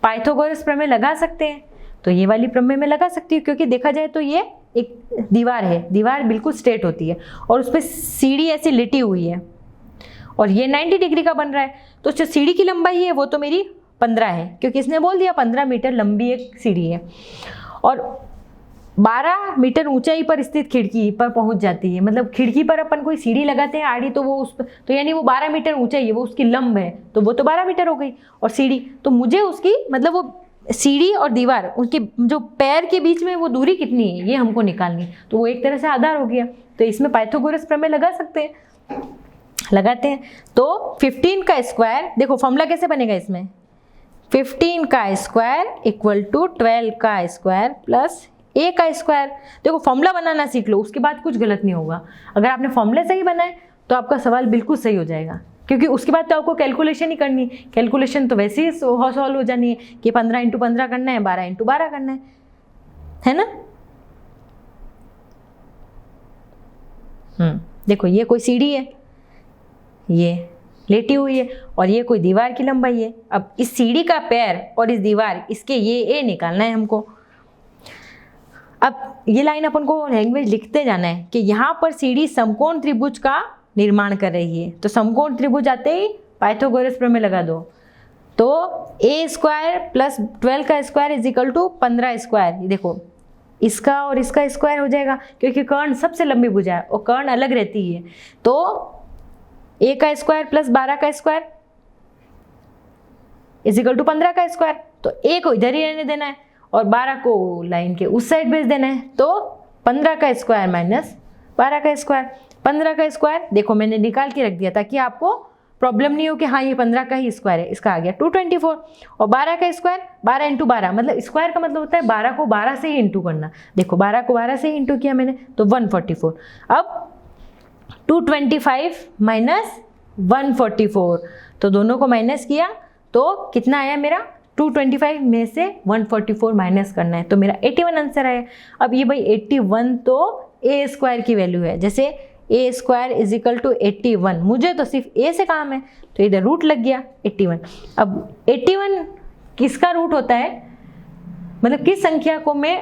पाइथागोरस प्रमेय लगा सकते हैं। तो ये वाली प्रमेय में लगा सकती हूँ, क्योंकि देखा जाए तो ये एक दीवार है, दीवार बिल्कुल स्ट्रेट होती है और उस पर सीढ़ी ऐसी लिटी हुई है, और ये 90 डिग्री का बन रहा है। तो जो सीढ़ी की लंबाई है वो तो मेरी 15 है, क्योंकि इसने बोल दिया 15 मीटर लंबी एक सीढ़ी है, और 12 मीटर ऊंचाई पर स्थित खिड़की पर पहुंच जाती है। मतलब खिड़की पर अपन कोई सीढ़ी लगाते हैं आड़ी, तो वो उस पर, तो यानी वो 12 मीटर ऊंचाई है, वो उसकी लंब है, तो वो तो 12 मीटर हो गई। और सीढ़ी तो मुझे उसकी मतलब वो सीढ़ी और दीवार उनके जो पैर के बीच में वो दूरी कितनी है ये हमको निकालनी, तो वो एक तरह से आधार हो गया। तो इसमें पाइथागोरस प्रमेय लगा सकते हैं, लगाते हैं। तो 15 का स्क्वायर, देखो फॉर्मूला कैसे बनेगा इसमें, 15 का स्क्वायर इक्वल टू 12 का स्क्वायर प्लस ए का स्क्वायर। देखो फॉर्मूला बनाना सीख लो, उसके बाद कुछ गलत नहीं होगा। अगर आपने फॉर्मूले सही बनाए तो आपका सवाल बिल्कुल सही हो जाएगा, क्योंकि उसके बाद तो आपको कैलकुलेशन ही करनी है। कैलकुलेशन तो वैसे ही सॉल्व हो जानी है कि 15 × 15 करना है, 12 × 12 करना है ना। देखो ये कोई सीढ़ी है, ये लेटी हुई है और ये कोई दीवार की लंबाई है। अब इस सीढ़ी का पैर और इस दीवार, इसके ये ए निकालना है हमको। अब ये लाइन अपन को लैंग्वेज लिखते जाना है कि यहाँ पर सीढ़ी समकोण त्रिभुज का निर्माण कर रही है। तो समकोण त्रिभुज आते ही पाइथागोरस प्रमेय लगा दो। तो a² + 12 का square is equal to 15 square. देखो इसका और इसका स्क्वायर हो जाएगा क्योंकि कर्ण सबसे लंबी भुजा है और कर्ण अलग रहती है। तो a का स्क्वायर + 12 का स्क्वायर इज इक्वल टू 15 का स्क्वायर। तो a को इधर ही रहने देना है और 12 को लाइन के उस साइड भेज देना है। तो 15 का स्क्वायर माइनस 12 का स्क्वायर। 15 का स्क्वायर देखो मैंने निकाल के रख दिया ताकि आपको प्रॉब्लम नहीं हो कि हाँ ये 15 का ही स्क्वायर है। इसका आ गया 224 और 12 का स्क्वायर 12 × 12, मतलब स्क्वायर का मतलब होता है 12 को 12 से ही इंटू करना। देखो 12 को 12 से ही इंटू किया मैंने तो 144। अब 225 माइनस 144, तो दोनों को माइनस किया तो कितना आया मेरा 225 में से 144 माइनस करना है तो मेरा 81 आंसर आया। अब ये भाई 81 तो a² की वैल्यू है, जैसे a² इज इक्वल टू 81, मुझे तो सिर्फ a से काम है तो इधर रूट लग गया 81। अब 81 किसका रूट होता है, मतलब किस संख्या को मैं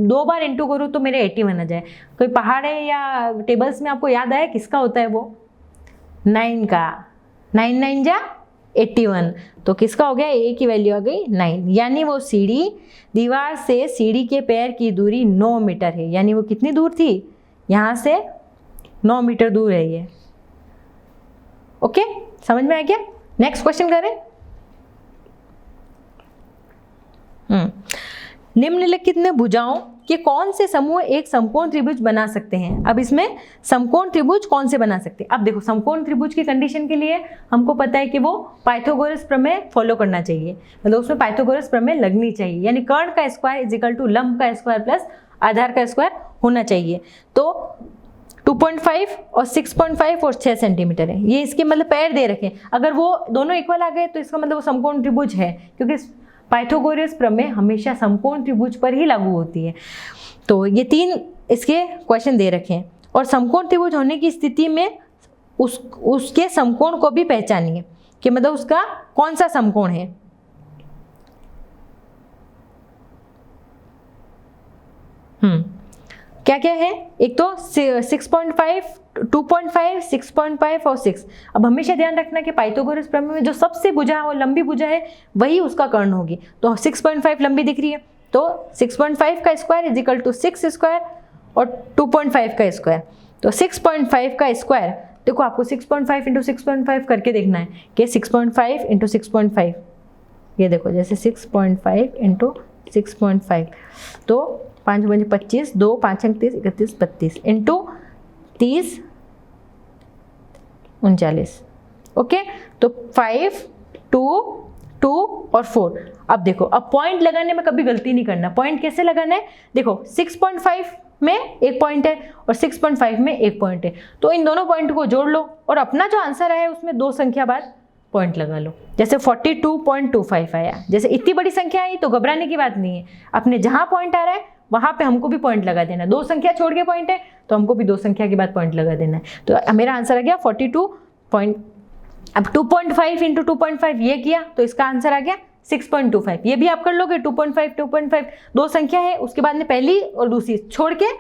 2 बार इंटू करूँ तो मेरे 81 आ जाए। कोई पहाड़ है या टेबल्स में आपको याद आया किसका होता है वो 9 का, 9 9 जा 81, तो किसका हो गया a की वैल्यू आ गई 9। यानी वो सीढ़ी दीवार से सीढ़ी के पैर की दूरी 9 मीटर है। यानी वो कितनी दूर थी, यहाँ से 9 मीटर दूर है ये। ओके समझ में आ गया। नेक्स्ट क्वेश्चन करें। निम्नलिखित में भुजाओं के कौन से समूह एक समकोण त्रिभुज बना सकते हैं। अब इसमें समकोण त्रिभुज कौन से बना सकते हैं। अब देखो समकोण त्रिभुज की कंडीशन के लिए हमको पता है कि वो पाइथागोरस प्रमेय फॉलो करना चाहिए, मतलब उसमें पाइथागोरस प्रमेय लगनी चाहिए। यानी कर्ण का स्क्वायर इज इक्वल टू लंब का स्क्वायर प्लस आधार का स्क्वायर होना चाहिए। तो 2.5 और 6.5 और 6 सेंटीमीटर है, ये इसके मतलब पैर दे रखे। अगर वो दोनों इक्वल आ गए तो इसका मतलब वो समकोण त्रिभुज है, क्योंकि पाइथागोरस प्रमेय हमेशा समकोण त्रिभुज पर ही लागू होती है। तो ये 3 इसके क्वेश्चन दे रखे हैं और समकोण त्रिभुज होने की स्थिति में उसके समकोण को भी पहचानिए कि मतलब उसका कौन सा समकोण है। क्या क्या है, एक तो 6.5, 2.5, 6.5 और 6। अब हमेशा ध्यान रखना कि पाइथागोरस प्रमेय में जो सबसे भुजा और लंबी भुजा है वही उसका कर्ण होगी। तो 6.5 लंबी दिख रही है तो 6.5 का square is equal to 6 square और 2.5 का स्क्वायर। तो 6.5 का स्क्वायर देखो आपको 6.5 इंटू 6.5 करके देखना है कि 6.5 इंटू 6.5, ये देखो जैसे 6.5 इंटू 6.5 तो 5 × 25, 2 5 × 30 31 32 इंटू 30 39। ओके तो 5 2 2 और 4। अब देखो अब पॉइंट लगाने में कभी गलती नहीं करना। पॉइंट कैसे लगाना है, देखो 6.5 में एक पॉइंट है और 6.5 में एक पॉइंट है, तो इन दोनों पॉइंट को जोड़ लो और अपना जो आंसर है उसमें 2 संख्या बाद पॉइंट लगा लो। जैसे 42.25 आया, जैसे इतनी बड़ी संख्या आई तो घबराने की बात नहीं है, अपने जहां पॉइंट आ रहा है वहां पे हमको भी पॉइंट लगा देना। 2 संख्या छोड़ के पॉइंट है तो हमको भी 2 संख्या के बाद पॉइंट लगा देना है। तो मेरा आंसर आ गया 42 पॉइंट। अब 2.5 इंटू 2.5 ये किया तो इसका आंसर आ गया 6.25। ये भी आप कर लोगे 2.5 2.5, 2 संख्या है उसके बाद में पहली और दूसरी छोड़ के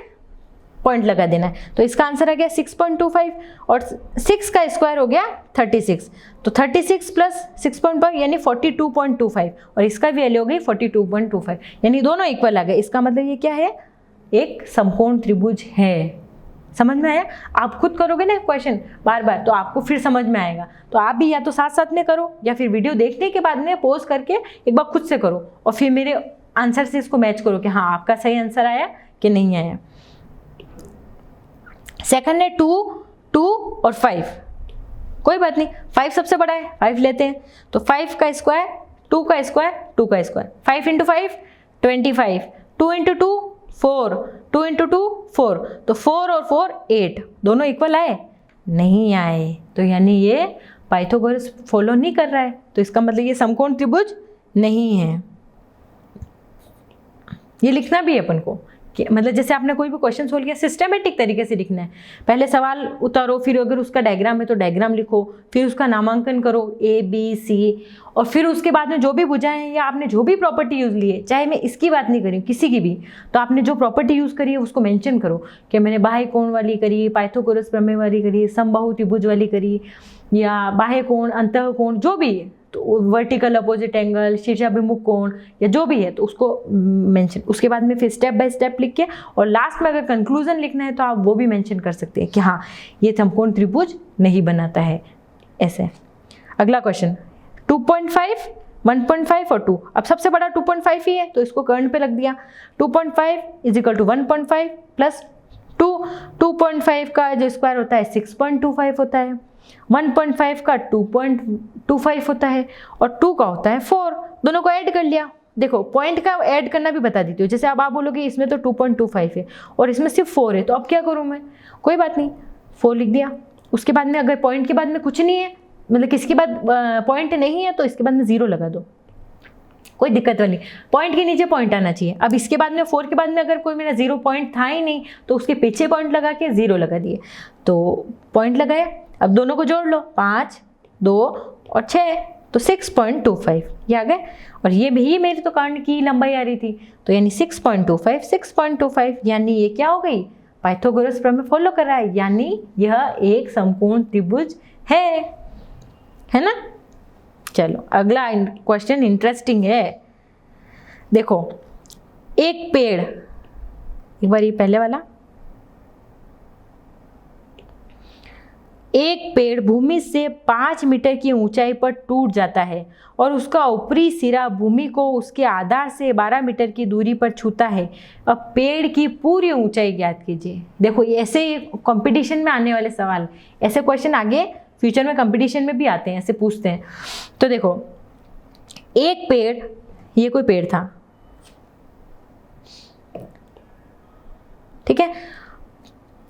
पॉइंट लगा देना है। तो इसका आंसर आ गया 6.25 और 6 का स्क्वायर हो गया 36। तो 36 प्लस 6.5 यानी 42.25 और इसका भी वैल्यू हो गई 42.25, यानी दोनों इक्वल आ गए। इसका मतलब ये क्या है, एक समकोण त्रिभुज है। समझ में आया। आप खुद करोगे ना क्वेश्चन बार बार तो आपको फिर समझ में आएगा। तो आप भी या तो साथ साथ में करो या फिर वीडियो देखने के बाद में पॉज करके एक बार खुद से करो और फिर मेरे आंसर से इसको मैच करो कि हाँ आपका सही आंसर आया कि नहीं आया। सेकंड है 2 2 और 5। कोई बात नहीं, 5 सबसे बड़ा है, 5 लेते हैं। तो 5 का स्क्वायर 2 का स्क्वायर 2 का स्क्वायर, 5 इंटू 5 25, 2 इंटू 2 4, 2 इंटू 2 4, तो 4 और 4 8, दोनों इक्वल आए नहीं आए, तो यानी ये पाइथागोरस फॉलो नहीं कर रहा है, तो इसका मतलब ये समकोण त्रिभुज नहीं है। ये लिखना भी है अपन को कि मतलब जैसे आपने कोई भी क्वेश्चन सोल्व किया सिस्टमेटिक तरीके से लिखना है। पहले सवाल उतारो, फिर अगर उसका डायग्राम है तो डायग्राम लिखो, फिर उसका नामांकन करो A B C, और फिर उसके बाद में जो भी भुजाएं हैं या आपने जो भी प्रॉपर्टी यूज़ ली है, चाहे मैं इसकी बात नहीं करी किसी की भी, तो आपने जो प्रॉपर्टी यूज़ करी है उसको मेंशन करो कि मैंने बाह्य कोण वाली करी, पाइथागोरस प्रमेय वाली करी, समबाहु त्रिभुज वाली करी, या बाह्य कोण, अंतः कोण, जो भी है, तो वर्टिकल अपोजिट एंगल, शीर्षाभिमुख कोण या जो भी है, तो उसको मेंशन, उसके बाद में फिर स्टेप बाय स्टेप लिख के, और लास्ट में अगर कंक्लूजन लिखना है तो आप वो भी मेंशन कर सकते हैं कि हाँ ये समकोण त्रिभुज नहीं बनाता है, ऐसे। अगला क्वेश्चन 2.5, 1.5 और 2। अब सबसे बड़ा 2.5 ही है तो इसको कर्ण पे लग दिया। 2.5 इज इक्वल टू 1.5 प्लस 2, 2.5 का जो स्क्वायर होता है 6.25 होता है, 1.5 का 2.25 होता है, और 2 का होता है 4। दोनों को ऐड कर लिया। देखो पॉइंट का ऐड करना भी बता देती हूँ। जैसे अब आप बोलोगे इसमें तो 2.25 है और इसमें सिर्फ 4 है, तो अब क्या करूँ मैं? कोई बात नहीं, 4 लिख दिया। उसके बाद में अगर पॉइंट के बाद में कुछ नहीं है, मतलब किसके बाद पॉइंट नहीं है, तो इसके बाद में 0 लगा दो, कोई दिक्कत वाली। पॉइंट के नीचे पॉइंट आना चाहिए। अब इसके बाद में 4 के बाद में अगर कोई मेरा 0 पॉइंट था ही नहीं, तो उसके पीछे पॉइंट लगा के 0 लगा दिए, तो पॉइंट लगाया। अब दोनों को जोड़ लो, 5, 2 और 6, तो 6.25 ये आ गए। और ये भी मेरी तो कर्ण की लंबाई आ रही थी, तो यानी 6.25, 6.25, यानी ये क्या हो गई? पाइथागोरस प्रमेय फॉलो कर रहा है, यानी यह एक समकोण त्रिभुज है ना। चलो अगला क्वेश्चन इंटरेस्टिंग है। देखो एक पेड़, एक बार ये पहले वाला, एक पेड़ भूमि से 5 मीटर की ऊंचाई पर टूट जाता है और उसका ऊपरी सिरा भूमि को उसके आधार से 12 मीटर की दूरी पर छूता है। अब पेड़ की पूरी ऊंचाई ज्ञात कीजिए। देखो ऐसे कंपटीशन में आने वाले सवाल, ऐसे क्वेश्चन आगे फ्यूचर में कंपटीशन में भी आते हैं, ऐसे पूछते हैं। तो देखो एक पेड़, ये कोई पेड़ था, ठीक है,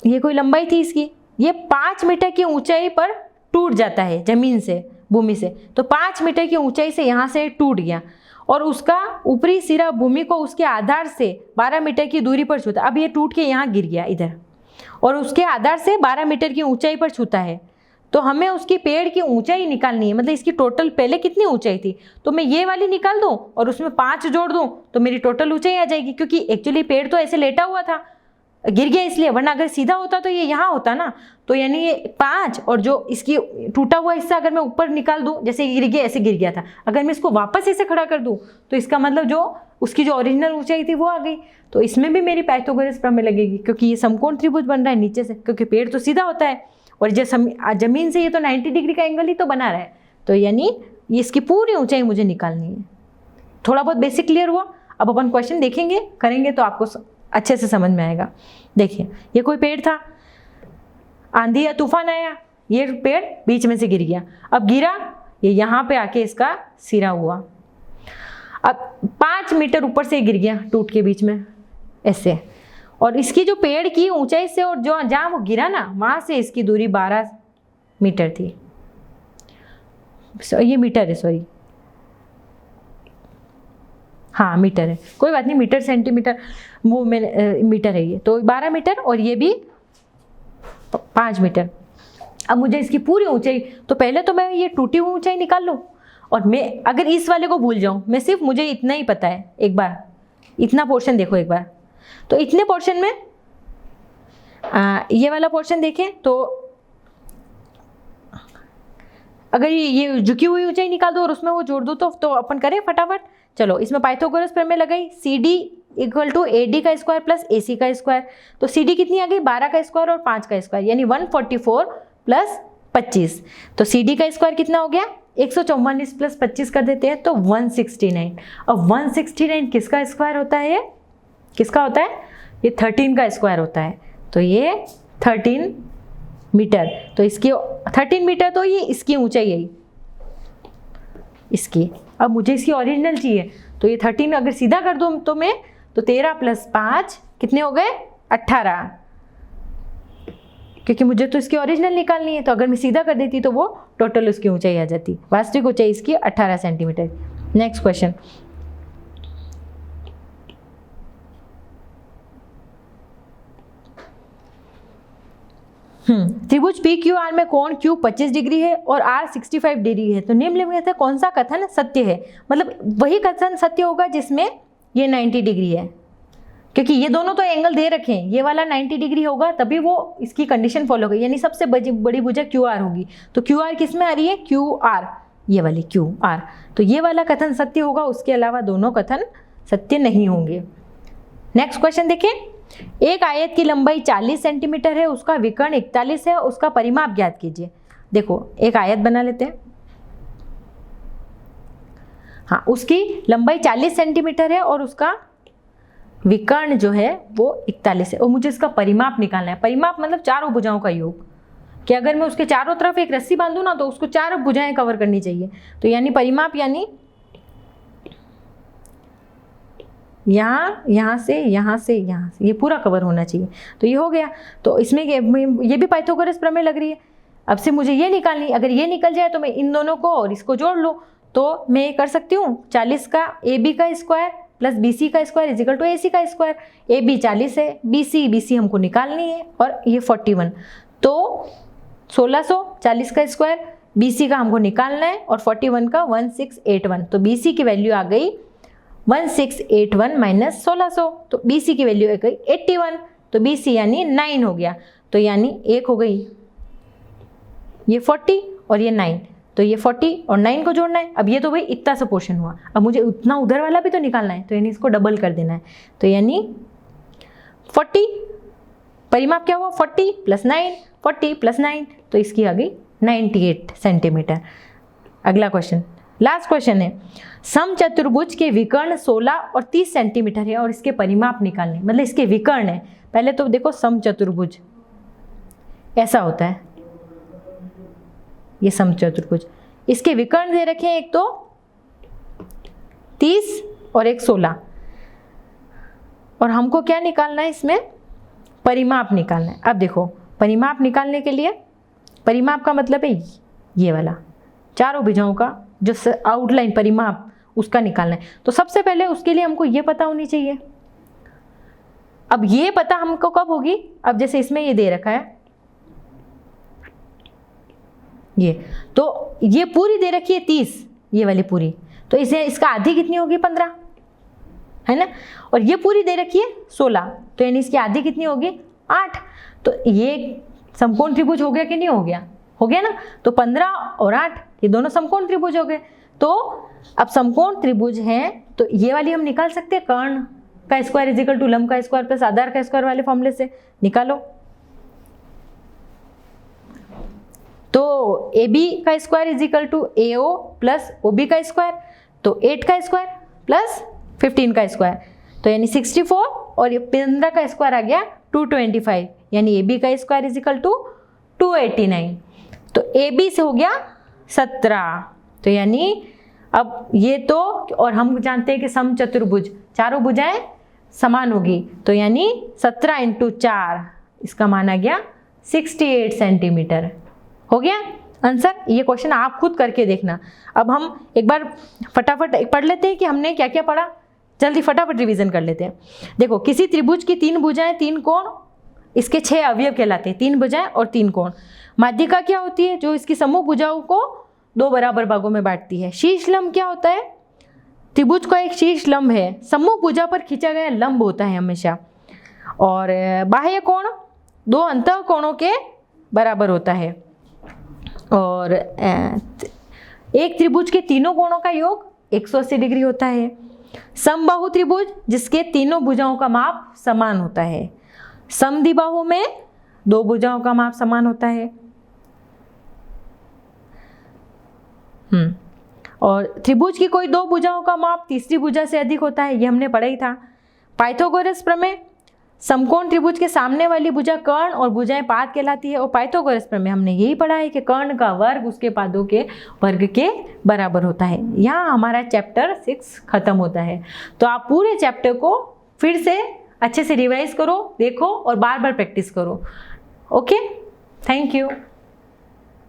ये कोई लंबाई थी इसकी, ये 5 मीटर की ऊंचाई पर टूट जाता है जमीन से, भूमि से। तो 5 मीटर की ऊंचाई से यहाँ से टूट गया और उसका ऊपरी सिरा भूमि को उसके आधार से 12 मीटर की दूरी पर छूता। अब ये टूट के यहाँ गिर गया इधर, और उसके आधार से 12 मीटर की ऊंचाई पर छूता है। तो हमें उसकी पेड़ की ऊंचाई निकालनी है, मतलब इसकी टोटल पहले कितनी ऊंचाई थी, तो मैं ये वाली निकाल दूं और उसमें 5 जोड़ दूं तो मेरी टोटल ऊंचाई आ जाएगी। क्योंकि एक्चुअली पेड़ तो ऐसे लेटा हुआ था, गिर गया इसलिए, वरना अगर सीधा होता तो ये यहाँ होता ना। तो यानी ये 5 और जो इसकी टूटा हुआ हिस्सा अगर मैं ऊपर निकाल दूं, जैसे गिर गया, ऐसे गिर गया था, अगर मैं इसको वापस ऐसे खड़ा कर दूं तो इसका मतलब जो उसकी जो ओरिजिनल ऊंचाई थी वो आ गई। तो इसमें भी मेरी पाइथागोरस प्रमेय लगेगी, क्योंकि ये समकोण त्रिभुज बन रहा है नीचे से, क्योंकि पेड़ तो सीधा होता है और जमीन से ये तो 90 डिग्री का एंगल ही तो बना रहा है। तो यानी इसकी पूरी ऊंचाई मुझे निकालनी है। थोड़ा बहुत बेसिक क्लियर हुआ। अब अपन क्वेश्चन देखेंगे, करेंगे तो आपको अच्छे से समझ में आएगा। देखिए ये कोई पेड़ था, आंधी या तूफान आया, ये पेड़ बीच में से गिर गया। अब गिरा, ये यहाँ पे आके इसका सिरा हुआ। अब 5 मीटर ऊपर से गिर गया टूट के बीच में ऐसे, और इसकी जो पेड़ की ऊंचाई से और जो जहाँ वो गिरा ना, वहाँ से इसकी दूरी 12 मीटर थी। ये मीटर है, सॉरी, हाँ मीटर है, कोई बात नहीं, मीटर सेंटीमीटर वो मैंने मीटर है ये, तो 12 मीटर और ये भी 5 मीटर। अब मुझे इसकी पूरी ऊंचाई, तो पहले तो मैं ये टूटी हुई ऊंचाई निकाल लूँ, और मैं अगर इस वाले को भूल जाऊँ, मैं सिर्फ मुझे इतना ही पता है, एक बार इतना पोर्शन देखो एक बार, तो इतने पोर्शन में ये वाला पोर्शन देखें तो अगर ये झुकी हुई ऊंचाई निकाल दो और उसमें वो जोड़ दो तो अपन करें फटाफट। चलो इसमें पाइथागोरस प्रमेय लगाई, CD इक्वल टू AD का स्क्वायर प्लस AC का स्क्वायर। तो CD कितनी आ गई? 12 का स्क्वायर और 5 का स्क्वायर, यानी 144 प्लस 25। तो CD का स्क्वायर कितना हो गया? 144 प्लस 25 कर देते हैं तो 169। अब 169 किसका स्क्वायर होता है? ये किसका होता है? ये 13 का स्क्वायर होता है। तो ये 13 मीटर, तो इसकी 13 मीटर, तो ये इसकी ऊंचाई है इसकी। अब मुझे इसकी ओरिजिनल चाहिए, तो ये 13 अगर सीधा कर दूँ तो मैं, तो 13 प्लस 5 कितने हो गए? 18। क्योंकि मुझे तो इसकी ओरिजिनल निकालनी है, तो अगर मैं सीधा कर देती तो वो टोटल उसकी ऊंचाई आ जाती। वास्तविक ऊंचाई इसकी 18 सेंटीमीटर। नेक्स्ट क्वेश्चन, त्रिभुज पी क्यू आर में कोण क्यू 25 डिग्री है और आर 65 डिग्री है, तो निम्नलिखित में से कौन सा कथन सत्य है? मतलब वही कथन सत्य होगा जिसमें ये 90 डिग्री है, क्योंकि ये दोनों तो एंगल दे रखे हैं, ये वाला 90 डिग्री होगा तभी वो इसकी कंडीशन फॉलो होगी, यानी सबसे बड़ी भुजा क्यू आर होगी। तो क्यू आर किस में आ रही है? क्यू आर, ये वाली क्यू आर, तो ये वाला कथन सत्य होगा, उसके अलावा दोनों कथन सत्य नहीं होंगे। नेक्स्ट क्वेश्चन देखिए, एक आयत की लंबाई 40 सेंटीमीटर है, उसका विकर्ण 41 है, उसका परिमाप ज्ञात कीजिए। देखो एक आयत बना लेते हैं, हाँ उसकी लंबाई 40 सेंटीमीटर है और उसका विकर्ण जो है वो 41 है, और मुझे इसका परिमाप निकालना है। परिमाप मतलब चारों भुजाओं का योग, कि अगर मैं उसके चारों तरफ एक रस्सी बांधूं ना तो उसको चारों भुजाएं कवर करनी चाहिए, तो यानी परिमाप यानी यहाँ से ये पूरा कवर होना चाहिए, तो ये हो गया। तो इसमें ये भी पाइथागोरस प्रमेय लग रही है। अब से मुझे ये निकालनी, अगर ये निकल जाए तो मैं इन दोनों को और इसको जोड़ लूँ, तो मैं ये कर सकती हूँ 40 का AB का स्क्वायर प्लस BC का स्क्वायर इजिकल टू AC का स्क्वायर। AB 40 है, BC हमको निकालनी है, और ये 41, तो 1600 40 का स्क्वायर, BC का हमको निकालना है, और 41 का 1681, तो BC की वैल्यू आ गई 1681 माइनस 1600, तो BC की वैल्यू आ गई 81, तो BC यानी 9 हो गया, तो यानी 1 हो गई, ये 40 और ये 9, तो ये 40 और 9 को जोड़ना है। अब ये तो भाई इतना सा पोर्शन हुआ, अब मुझे उतना उधर वाला भी तो निकालना है, तो यानी इसको डबल कर देना है, तो यानी 40, परिमाप क्या हुआ 40 प्लस 9, 40 प्लस 9, तो इसकी आ गई 98 सेंटीमीटर। अगला क्वेश्चन, लास्ट क्वेश्चन है, समचतुर्भुज के विकर्ण 16 और 30 सेंटीमीटर है और इसके परिमाप निकालने, मतलब इसके विकर्ण है। पहले तो देखो समचतुर्भुज ऐसा होता है, ये समचतुर्भुज, इसके विकर्ण दे रखे हैं, एक तो 30 और एक 16, और हमको क्या निकालना है? इसमें परिमाप निकालना है। अब देखो परिमाप निकालने के लिए, परिमाप का मतलब है ये वाला चारों भुजाओं का जो आउटलाइन परिमाप, उसका निकालना है। तो सबसे पहले उसके लिए हमको ये पता होनी चाहिए। अब ये पता हमको कब होगी? अब जैसे इसमें ये दे रखा है, ये तो ये पूरी दे रखी है 30, ये वाली पूरी, तो इसे इसका आधी कितनी होगी? 15, है ना। और ये पूरी दे रखी है 16, तो यानी इसकी आधी कितनी होगी? 8। तो ये समकोण त्रिभुज हो गया कि नहीं हो गया? हो गया ना। तो 15 और 8 ये दोनों समकोण त्रिभुज हो गए। तो अब समकोण त्रिभुज हैं तो ये वाली हम निकाल सकते हैं, कर्ण का स्क्वायर इजिकल टू लंब का स्क्वायर प्लस आधार का स्क्वायर वाले फॉर्मूले से निकालो। तो AB का square is equal to AO plus OB का स्क्वायर, तो 8 का स्क्वायर प्लस 15 का स्क्वायर, तो यानी 64, और ये 15 का स्क्वायर आ गया 225, यानी AB का स्क्वायर इजिकल टू 289। तो AB से हो गया 17, तो यानी अब ये तो, और हम जानते हैं कि समचतुर्भुज चारों भुजाएं समान होगी, तो यानी 17 × 4, इसका मान आ गया 68 सेंटीमीटर। हो गया आंसर। ये क्वेश्चन आप खुद करके देखना। अब हम एक बार फटाफट पढ़ लेते हैं कि हमने क्या क्या पढ़ा, जल्दी फटाफट रिवीजन कर लेते हैं। देखो किसी त्रिभुज की 3 भुजाएं 3 कोण, इसके 6 अवयव कहलाते हैं, 3 भुजाएं और 3 कोण। माध्यिका क्या होती है? जो इसकी समूह भुजाओं को 2 बराबर भागों में बांटती है। शीर्ष लंब क्या होता है? त्रिभुज का एक शीर्ष लंब है, समूह भुजा पर खींचा गया लंब होता है हमेशा। और बाह्य कोण 2 अंतः कोणों के बराबर होता है। और एक त्रिभुज के तीनों कोणों का योग 180 डिग्री होता है। समबाहु त्रिभुज जिसके तीनों भुजाओं का माप समान होता है। समद्विबाहु में 2 भुजाओं का माप समान होता है। और त्रिभुज की कोई 2 भुजाओं का माप तीसरी भुजा से अधिक होता है, ये हमने पढ़ा ही था। पाइथागोरस प्रमेय, समकोण त्रिभुज के सामने वाली भुजा कर्ण और भुजाएं पाद कहलाती है। और पाइथागोरस प्रमेय हमने यही पढ़ा है कि कर्ण का वर्ग उसके पादों के वर्ग के बराबर होता है। यहाँ हमारा चैप्टर 6 खत्म होता है। तो आप पूरे चैप्टर को फिर से अच्छे से रिवाइज करो, देखो और बार बार प्रैक्टिस करो। ओके। Thank you.